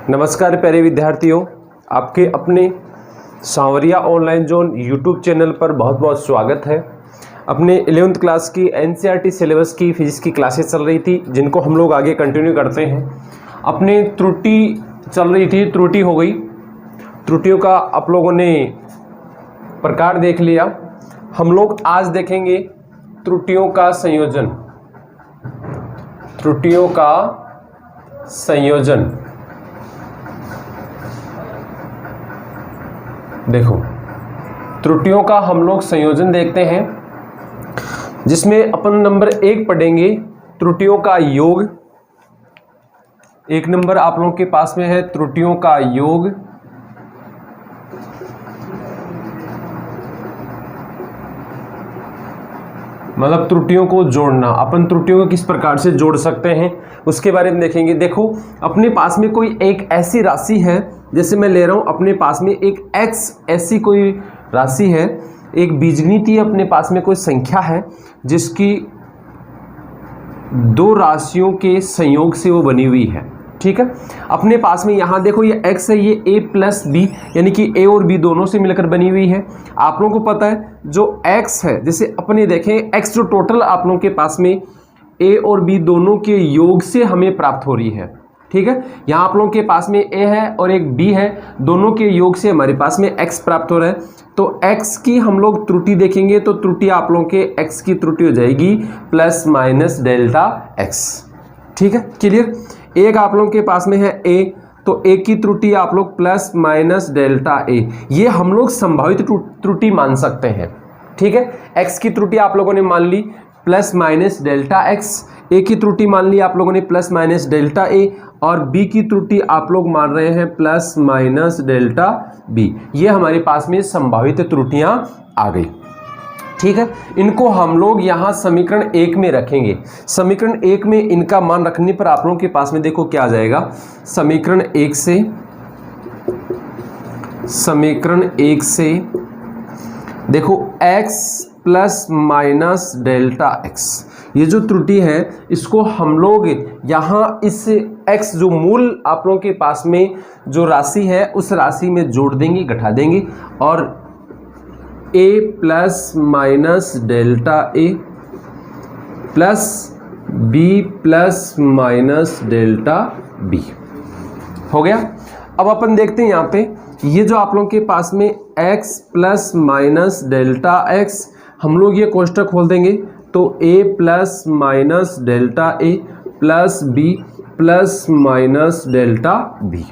नमस्कार प्यारे विद्यार्थियों, आपके अपने सांवरिया ऑनलाइन जोन यूट्यूब चैनल पर बहुत बहुत स्वागत है। अपने 11th क्लास की एनसीईआरटी सिलेबस की फिजिक्स की क्लासेस चल रही थी, जिनको हम लोग आगे कंटिन्यू करते हैं। अपने त्रुटि चल रही थी, त्रुटि हो गई, त्रुटियों का आप लोगों ने प्रकार देख लिया। हम लोग आज देखेंगे त्रुटियों का संयोजन। त्रुटियों का संयोजन देखो, त्रुटियों का हम लोग संयोजन देखते हैं, जिसमें अपन नंबर 1 पढ़ेंगे त्रुटियों का योग। 1 नंबर आप लोगों के पास में है त्रुटियों का योग। मतलब त्रुटियों को जोड़ना, अपन त्रुटियों को किस प्रकार से जोड़ सकते हैं उसके बारे में देखेंगे। देखो, अपने पास में कोई एक ऐसी राशि है, जैसे मैं ले रहा हूं अपने पास में एक x ऐसी कोई राशि है, एक बीजगणितीय अपने पास में कोई संख्या है जिसकी दो राशियों के संयोग से वो बनी हुई है। ठीक है, अपने पास में यहाँ देखो ये x है, ये a प्लस बी, यानी कि a और b दोनों से मिलकर बनी हुई है। आप लोगों को पता है जो x है, जैसे अपने देखें x जो टोटल आप लोगों के पास में a और b दोनों के योग से हमें प्राप्त हो रही है। ठीक है, यहाँ आप लोगों के पास में a है और एक b है, दोनों के योग से हमारे पास में x प्राप्त हो रहा है। तो x की हम लोग त्रुटि देखेंगे, तो त्रुटि आप लोगों के x की त्रुटि हो जाएगी प्लस माइनस डेल्टा x। ठीक है, क्लियर। एक आप लोगों के पास में है a, तो a की त्रुटि आप लोग प्लस माइनस डेल्टा a, ये हम लोग संभावित त्रुटि मान सकते हैं। ठीक है, x की त्रुटि आप लोगों ने मान ली plus minus delta x, a की त्रुटि मान ली आप लोगों ने प्लस माइनस डेल्टा a, और b की त्रुटि आप लोग मान रहे हैं प्लस माइनस डेल्टा b। ये हमारे पास में संभावित त्रुटियां आ गई। ठीक है, इनको हम लोग यहाँ समीकरण 1 में रखेंगे। समीकरण 1 में इनका मान रखने पर आप लोगों के पास में देखो क्या आ जाएगा। समीकरण 1 से देखो x plus minus delta x, ये जो त्रुटि है इसको हम लोग यहाँ इस x जो मूल आप लोगों के पास में जो राशि है उस राशि में जोड़ देंगे, घटा देंगे, और a plus minus delta a plus b plus minus delta b हो गया। अब अपन देखते हैं यहाँ पे ये जो आप लोगों के पास में x plus minus delta x, हम लोग ये कोष्टक खोल देंगे तो a plus minus delta a plus b plus minus delta b।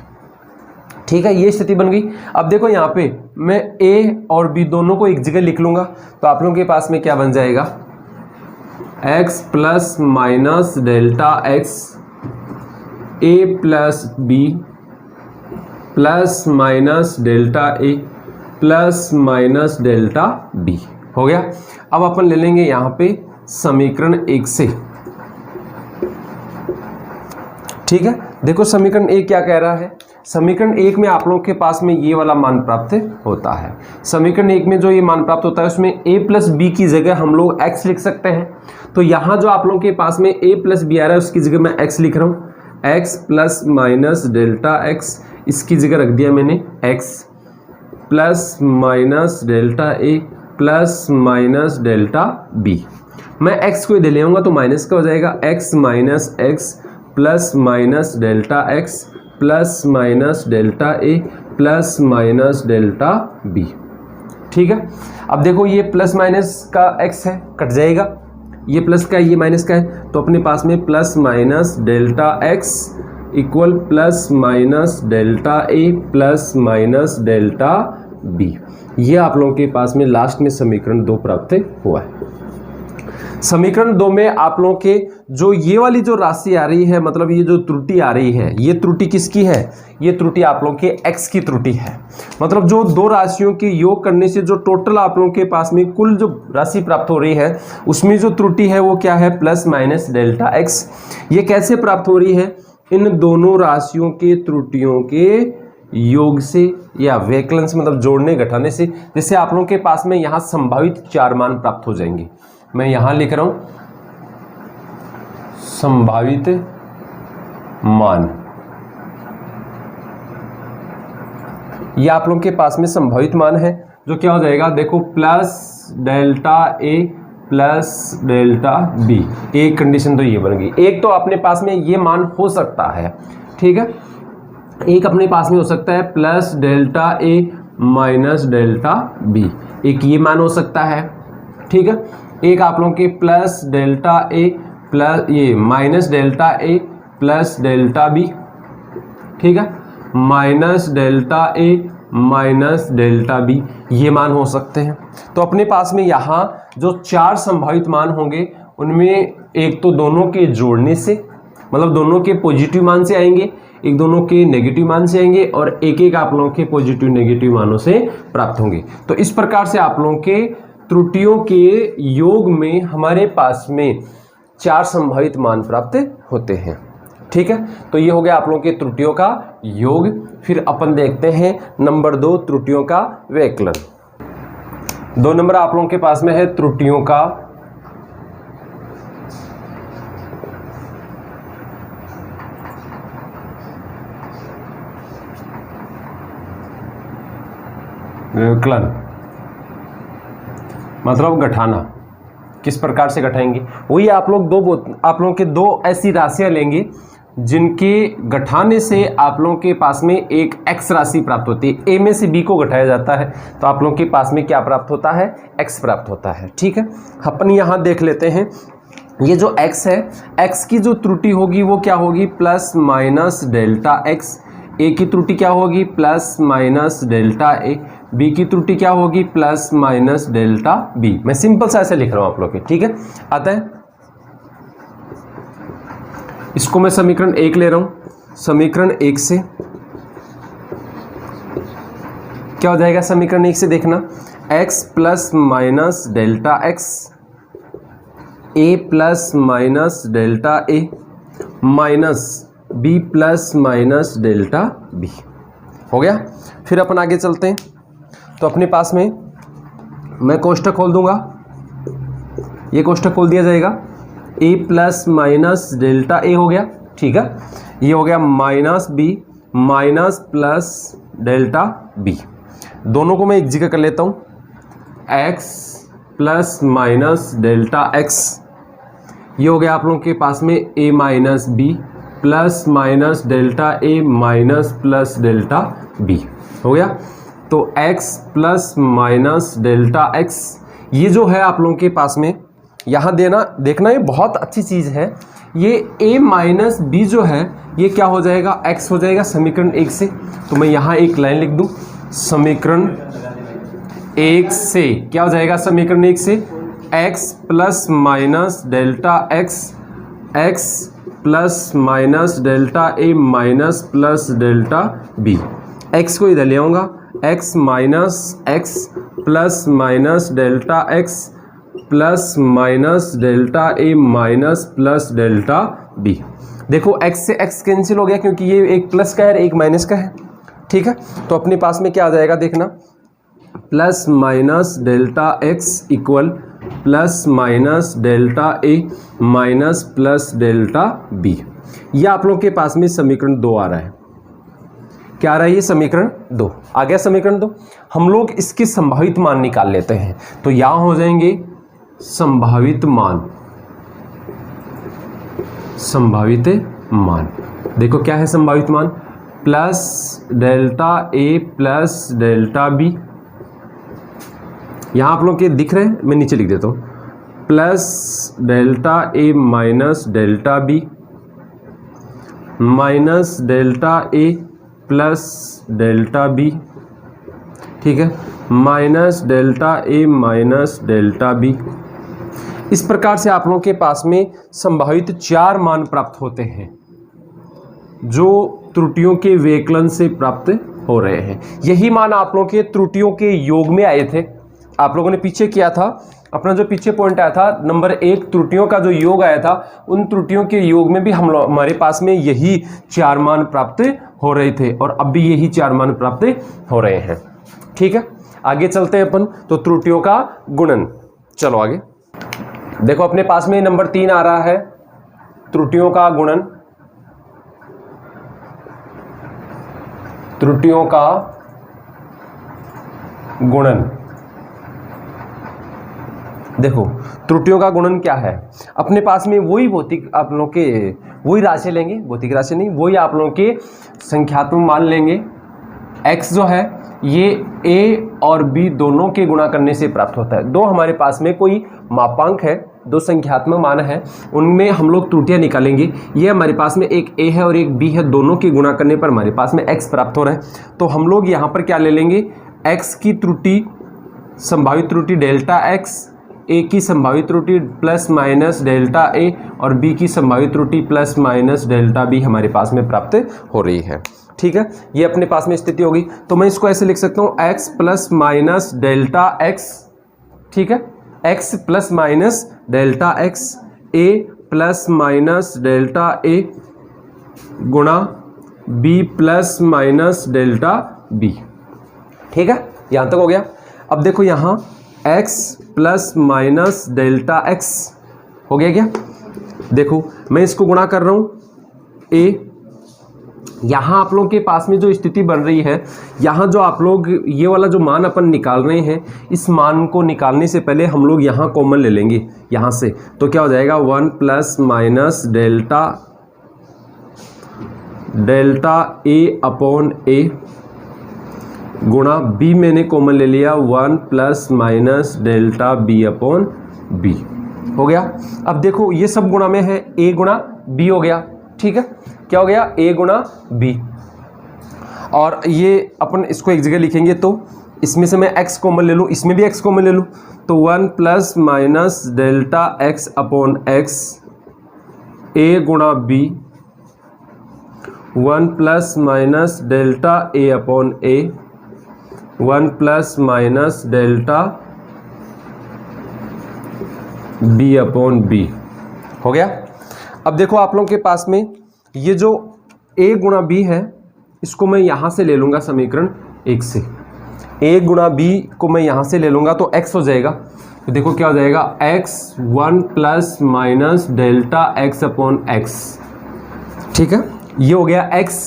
ठीक है, ये स्थिति बन गई। अब देखो यहाँ पे मैं a और b दोनों को एक जगह लिख लूंगा, तो आप लोगों के पास में क्या बन जाएगा, x plus minus delta x a plus b plus minus delta a plus minus delta b हो गया। अब अपन ले लेंगे यहाँ पे समीकरण 1 से। ठीक है, देखो समीकरण 1 क्या कह रहा है। समीकरण 1 में आप लोगों के पास में ये वाला मान प्राप्त होता है। समीकरण 1 में जो ये मान प्राप्त होता है उसमें a प्लस बी की जगह हम लोग x लिख सकते हैं। तो यहाँ जो आप लोगों के पास में a प्लस बी आ रहा है उसकी जगह मैं x लिख रहा हूँ, x plus minus delta x, इसकी जगह रख दिया मैंने x plus minus delta a plus minus delta b। मैं x को इधर ले आऊँगा तो माइनस का हो जाएगा, x minus x plus minus delta x plus minus delta a plus minus delta b। ठीक है, अब देखो ये प्लस माइनस का x है, कट जाएगा, ये प्लस का है ये माइनस का है, तो अपने पास में plus minus delta x equal plus minus delta a plus minus delta b। ये आप लोगों के पास में लास्ट में समीकरण 2 प्राप्त हुआ है। समीकरण 2 में आप लोगों के जो ये वाली जो राशि आ रही है, मतलब ये जो त्रुटि आ रही है, ये त्रुटि किसकी है, ये त्रुटि आप लोगों के x की त्रुटि है। मतलब जो दो राशियों के योग करने से जो टोटल आप लोगों के पास में कुल जो राशि प्राप्त हो रही है उसमें जो त्रुटि है वो क्या है, प्लस माइनस डेल्टा x। ये कैसे प्राप्त हो रही है, इन दोनों राशियों के त्रुटियों के योग से या व्यकलन से, मतलब जोड़ने घटाने से। जैसे आप लोगों के पास में यहाँ संभावित 4 मान प्राप्त हो जाएंगे। मैं यहाँ लिख रहा हूँ संभावित मान। ये आप लोगों के पास में संभावित मान है, जो क्या हो जाएगा, देखो प्लस डेल्टा ए प्लस डेल्टा बी। एक कंडीशन तो ये बन गई। एक तो अपने पास में ये मान हो सकता है, ठीक है, एक अपने पास में हो सकता है प्लस डेल्टा ए माइनस डेल्टा बी, एक ये मान हो सकता है, ठीक है। एक आप लोगों के प्लस डेल्टा ए प्लस ये माइनस डेल्टा ए प्लस डेल्टा बी, ठीक है, माइनस डेल्टा ए माइनस डेल्टा बी, ये मान हो सकते हैं। तो अपने पास में यहाँ जो 4 संभावित मान होंगे उनमें एक तो दोनों के जोड़ने से, मतलब दोनों के पॉजिटिव मान से आएंगे, एक दोनों के नेगेटिव मान से आएंगे, और एक एक आप लोगों के पॉजिटिव नेगेटिव मानों से प्राप्त होंगे। तो इस प्रकार से आप लोगों के त्रुटियों के योग में हमारे पास में 4 संभावित मान प्राप्त होते हैं, ठीक है। तो ये हो गया आप लोगों के त्रुटियों का योग। फिर अपन देखते हैं नंबर 2, त्रुटियों का व्यवकलन। 2 नंबर आप लोगों के पास में है त्रुटियों का व्यवकलन, मतलब घटाना। किस प्रकार से घटाएंगे, वही आप लोगों के 2 ऐसी राशियां लेंगे जिनके घटाने से आप लोगों के पास में एक x राशि प्राप्त होती है। a में से b को घटाया जाता है तो आप लोगों के पास में क्या प्राप्त होता है, x प्राप्त होता है, ठीक है। अपन यहाँ देख लेते हैं, ये जो x है, x की जो त्रुटि होगी वो क्या होगी, plus minus delta x। a की त्रुटि क्या होगी, plus minus delta a। b की त्रुटि क्या होगी, प्लस माइनस डेल्टा b। मैं सिंपल सा ऐसे लिख रहा हूं आप लोग के, ठीक है। अतः इसको मैं समीकरण 1 ले रहा हूं। समीकरण 1 से क्या हो जाएगा, समीकरण 1 से देखना, x plus minus delta x, a plus minus delta a minus b plus minus delta b। हो गया। फिर अपन आगे चलते हैं। तो अपने पास में मैं कोष्ठक खोल दूंगा, ये कोष्ठक खोल दिया जाएगा, a plus minus delta a हो गया, ठीक है। ये हो गया minus b minus plus delta b। दोनों को मैं एक जगह कर लेता हूँ, x plus minus delta x। ये हो गया आप लोगों के पास में a minus b plus minus delta a minus plus delta b। हो गया। तो x plus minus delta x, ये जो है आप लोगों के पास में यहाँ देखना ये बहुत अच्छी चीज़ है। ये a माइनस b जो है ये क्या हो जाएगा, x हो जाएगा समीकरण 1 से। तो मैं यहाँ एक लाइन लिख दूँ, समीकरण 1 से क्या हो जाएगा, समीकरण 1 से x plus minus delta x plus minus delta a minus plus delta b। x को इधर ले आऊँगा, x minus x plus minus delta x plus minus delta a minus plus delta b। देखो x से x कैंसिल हो गया क्योंकि ये एक प्लस का है एक माइनस का है, ठीक है। तो अपने पास में क्या आ जाएगा, देखना, plus minus delta x equal plus minus delta a minus plus delta b। ये आप लोगों के पास में समीकरण 2 आ रहा है। क्या आ रहा है, ये समीकरण 2 आ गया। समीकरण 2 हम लोग इसके संभावित मान निकाल लेते हैं। तो यहाँ हो जाएंगे संभावित मान, संभावित मान। देखो क्या है संभावित मान, plus delta a plus delta b। यहाँ आप लोग के दिख रहे हैं, मैं नीचे लिख देता हूँ, plus delta a minus delta b minus delta a plus delta b, ठीक है, minus delta a minus delta b। इस प्रकार से आप लोगों के पास में संभावित 4 मान प्राप्त होते हैं जो त्रुटियों के व्यवकलन से प्राप्त हो रहे हैं। यही मान आप लोगों के त्रुटियों के योग में आए थे। आप लोगों ने पीछे किया था, अपना जो पीछे पॉइंट आया था नंबर 1 त्रुटियों का जो योग आया था, उन त्रुटियों के योग में भी हमारे पास में यही 4 मान प्राप्त हो रहे थे और अब भी यही 4 मान प्राप्त हो रहे हैं, ठीक है। आगे चलते हैं अपन। तो त्रुटियों का गुणन, चलो आगे देखो। अपने पास में नंबर 3 आ रहा है, त्रुटियों का गुणन। त्रुटियों का गुणन। देखो त्रुटियों का गुणन क्या है, अपने पास में वही भौतिक आप लोगों के वही राशि लेंगे, भौतिक राशि नहीं, वही आप लोगों के संख्यात्मक मान लेंगे। x जो है ये a और b दोनों के गुणा करने से प्राप्त होता है। दो हमारे पास में कोई मापांक है, दो संख्यात्मक मान है, उनमें हम लोग त्रुटियां निकालेंगे। ये हमारे पास में एक a है और एक b है, दोनों के गुणा करने पर हमारे पास में x प्राप्त हो रहा है। तो हम लोग यहाँ पर क्या ले लेंगे, x की त्रुटि, संभावित त्रुटि डेल्टा x, a की संभावित त्रुटि प्लस माइनस डेल्टा a और b की संभावित त्रुटि प्लस माइनस डेल्टा b हमारे पास में प्राप्त हो रही है। ठीक है, ये अपने पास में स्थिति होगी। तो मैं इसको ऐसे लिख सकता हूँ x plus minus delta x, ठीक है, x plus minus delta x, a plus minus delta a गुणा b plus minus delta b। ठीक है, यहाँ तक हो गया। अब देखो यहाँ x plus minus delta x हो गया क्या, देखो मैं इसको गुणा कर रहा हूँ a। यहाँ आप लोगों के पास में जो स्थिति बन रही है, यहाँ जो आप लोग ये वाला जो मान अपन निकाल रहे हैं, इस मान को निकालने से पहले हम लोग यहाँ कॉमन ले लेंगे यहाँ से। तो क्या हो जाएगा 1 plus minus delta a upon a गुणा b, मैंने कॉमन ले लिया 1 plus minus delta b upon b हो गया। अब देखो ये सब गुणा में है, a गुणा b हो गया। ठीक है, क्या हो गया, a गुणा b। और ये अपन इसको एक जगह लिखेंगे, तो इसमें से मैं x कॉमन ले लूँ, इसमें भी x कॉमन ले लूँ, तो 1 plus minus delta x upon x, a गुणा b, 1 plus minus delta a upon a, 1 plus minus delta b upon b हो गया। अब देखो आप लोगों के पास में ये जो a गुणा b है, इसको मैं यहाँ से ले लूँगा समीकरण 1 से, a गुणा b को मैं यहाँ से ले लूँगा तो x हो जाएगा। तो देखो क्या हो जाएगा, x 1 plus minus delta x upon x। ठीक है, ये हो गया x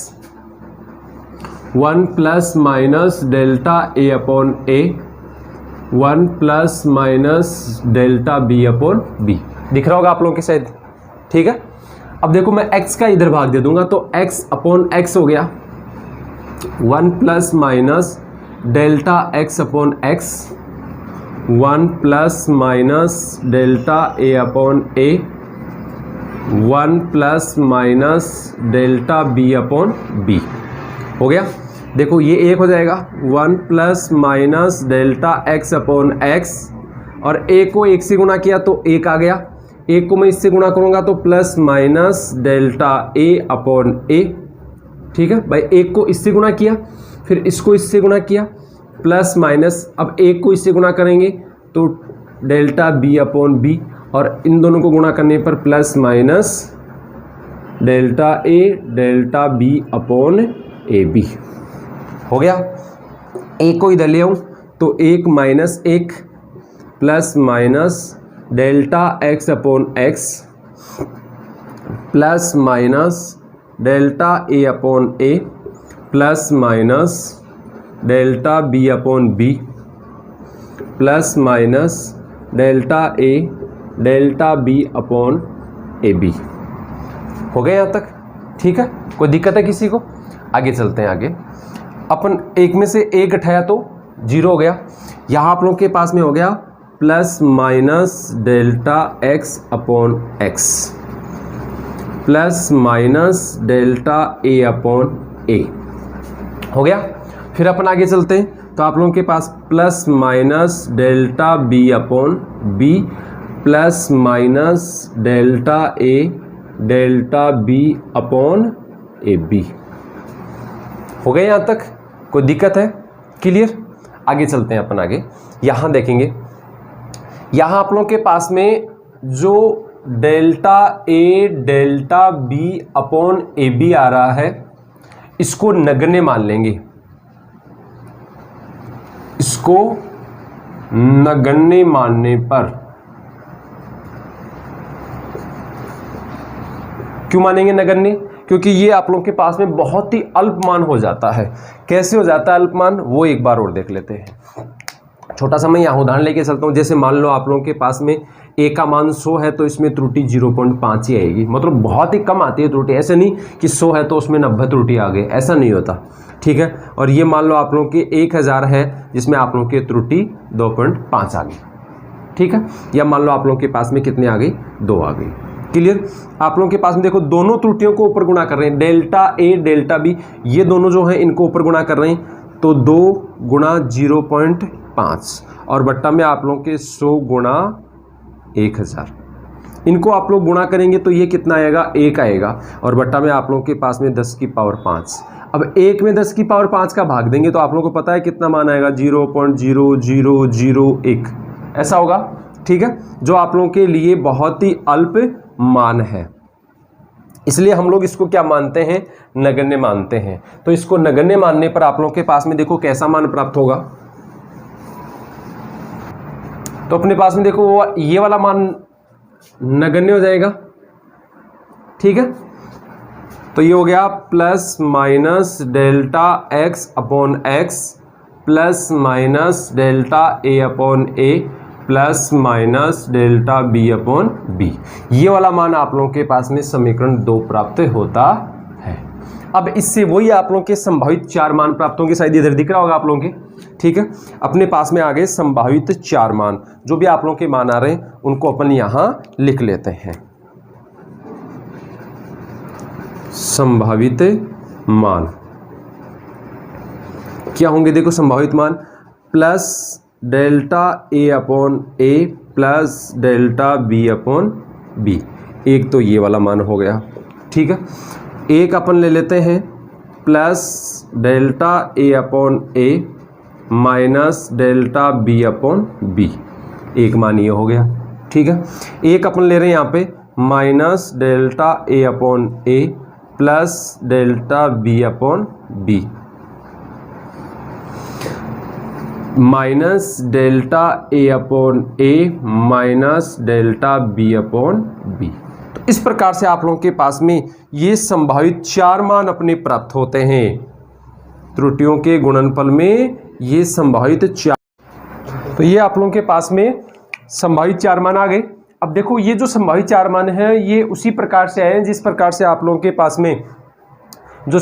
1 plus minus delta a upon a, 1 plus minus delta b upon b। दिख रहा होगा आप लोगों के शायद। ठीक है, अब देखो मैं x का इधर भाग दे दूंगा तो x अपॉन x हो गया 1 plus minus delta x upon x, 1 plus minus delta a upon a, 1 plus minus delta b upon b हो गया। देखो ये एक हो जाएगा 1 plus minus delta x upon x, और a को 1 से गुणा किया तो 1 आ गया, एक को मैं इससे गुणा करूंगा तो plus minus delta a upon a। ठीक है भाई, एक को इससे गुणा किया, फिर इसको इससे गुणा किया, प्लस माइनस, अब एक को इससे गुणा करेंगे तो डेल्टा b अपॉन b, और इन दोनों को गुणा करने पर plus minus delta a delta b upon A B हो गया। एक को इधर ले आऊँ तो 1 minus 1 plus minus delta x upon x plus minus delta a upon a plus minus delta b upon b plus minus delta a delta b upon A B हो गया यहाँ तक। ठीक है, कोई दिक्कत है किसी को? आगे चलते हैं। आगे अपन एक में से एक घटाया तो 0 हो गया। यहाँ आप लोगों के पास में हो गया plus minus delta x upon x plus minus delta a upon a हो गया। फिर अपन आगे चलते हैं तो आप लोगों के पास plus minus delta b upon b plus minus delta a delta b upon A B हो गया। यहाँ तक कोई दिक्कत है? क्लियर? आगे चलते हैं अपन आगे। यहाँ देखेंगे, यहाँ आप लोगों के पास में जो delta A delta B upon A B आ रहा है, इसको नगण्य मान लेंगे। इसको नगण्य मानने पर, क्यों मानेंगे नगण्य? क्योंकि ये आप लोगों के पास में बहुत ही अल्पमान हो जाता है। कैसे हो जाता है अल्पमान, वो एक बार और देख लेते हैं। छोटा सा मैं यहाँ उदाहरण लेके चलता हूँ। जैसे मान लो आप लोगों के पास में ए का मान 100 है तो इसमें त्रुटि 0.5 ही आएगी, मतलब बहुत ही कम आती है त्रुटि। ऐसे नहीं कि 100 है तो उसमें 90 त्रुटि आ गई, ऐसा नहीं होता, ठीक है। और ये मान लो आप लोगों के 1000 है जिसमें आप लोगों की त्रुटि 2.5 आ गई, ठीक है। या मान लो आप लोगों के पास में कितने आ गई, 2 आ गई। क्लियर। आप लोगों के पास में देखो दोनों त्रुटियों को ऊपर गुणा कर रहे हैं, डेल्टा ए डेल्टा बी, ये दोनों जो है इनको ऊपर गुणा कर रहे हैं, तो 2 गुणा 0.5 और बट्टा में आप लोगों के 100 गुणा 1000, इनको आप लोग गुणा करेंगे तो ये कितना आएगा, 1 आएगा, और बट्टा में आप लोगों के पास में 10 की पावर 5। अब 1 में 10 की पावर 5 का भाग देंगे तो आप लोगों को पता है कितना मान आएगा, 0.0001, ऐसा होगा, ठीक है। जो आप लोगों के लिए बहुत ही अल्प मान है, इसलिए हम लोग इसको क्या मानते हैं, नगण्य मानते हैं। तो इसको नगण्य मानने पर आप लोगों के पास में देखो कैसा मान प्राप्त होगा। तो अपने पास में देखो वो ये वाला मान नगण्य हो जाएगा, ठीक है। तो ये हो गया plus minus delta X upon X plus minus delta A upon A plus minus delta B upon B. ये वाला मान आप लोगों के पास में समीकरण 2 प्राप्त होता है। अब इससे वही आप लोगों के संभावित 4 मान प्राप्त होंगे, शायद इधर दिख रहा होगा आप लोगों के, ठीक है। अपने पास में आ गए संभावित 4 मान, जो भी आप लोगों के मान आ रहे हैं उनको अपन यहां लिख लेते हैं। संभावित मान क्या होंगे, देखो संभावित मान plus delta A upon A plus delta B upon B. एक तो ये वाला मान हो गया, ठीक है। एक अपन ले लेते हैं plus delta A upon A minus delta B upon B, एक मान ये हो गया, ठीक है। एक अपन ले रहे हैं यहाँ पे minus delta A upon A plus delta B upon B minus delta A upon A minus delta B upon B. तो इस प्रकार से आप लोगों के पास में ये संभावित 4 मान अपने प्राप्त होते हैं। त्रुटियों के गुणनफल में ये संभावित 4, तो ये आप लोगों के पास में संभावित 4 मान आ गए। अब देखो ये जो संभावित 4 मान है ये उसी प्रकार से आए हैं जिस प्रकार से आप लोगों के पास में जो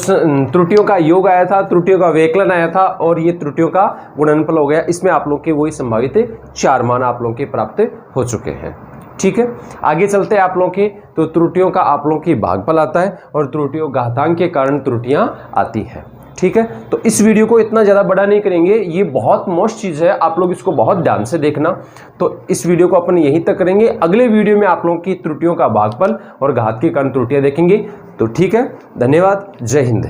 त्रुटियों का योग आया था, त्रुटियों का व्यकलन आया था और ये त्रुटियों का गुणनफल हो गया। इसमें आप लोग के वही संभावित 4 मान आप लोगों के प्राप्त हो चुके हैं, ठीक है। आगे चलते हैं आप लोगों के, तो त्रुटियों का आप लोगों की भागफल आता है और त्रुटियों घातांक के कारण त्रुटियां आती हैं, ठीक है। तो इस वीडियो को इतना ज़्यादा बड़ा नहीं करेंगे, ये बहुत मोस्ट चीज़ है, आप लोग इसको बहुत ध्यान से देखना। तो इस वीडियो को अपन यहीं तक करेंगे, अगले वीडियो में आप लोगों की त्रुटियों का भागफल और घात के कारण त्रुटियां देखेंगे। तो ठीक है, धन्यवाद, जय हिंद।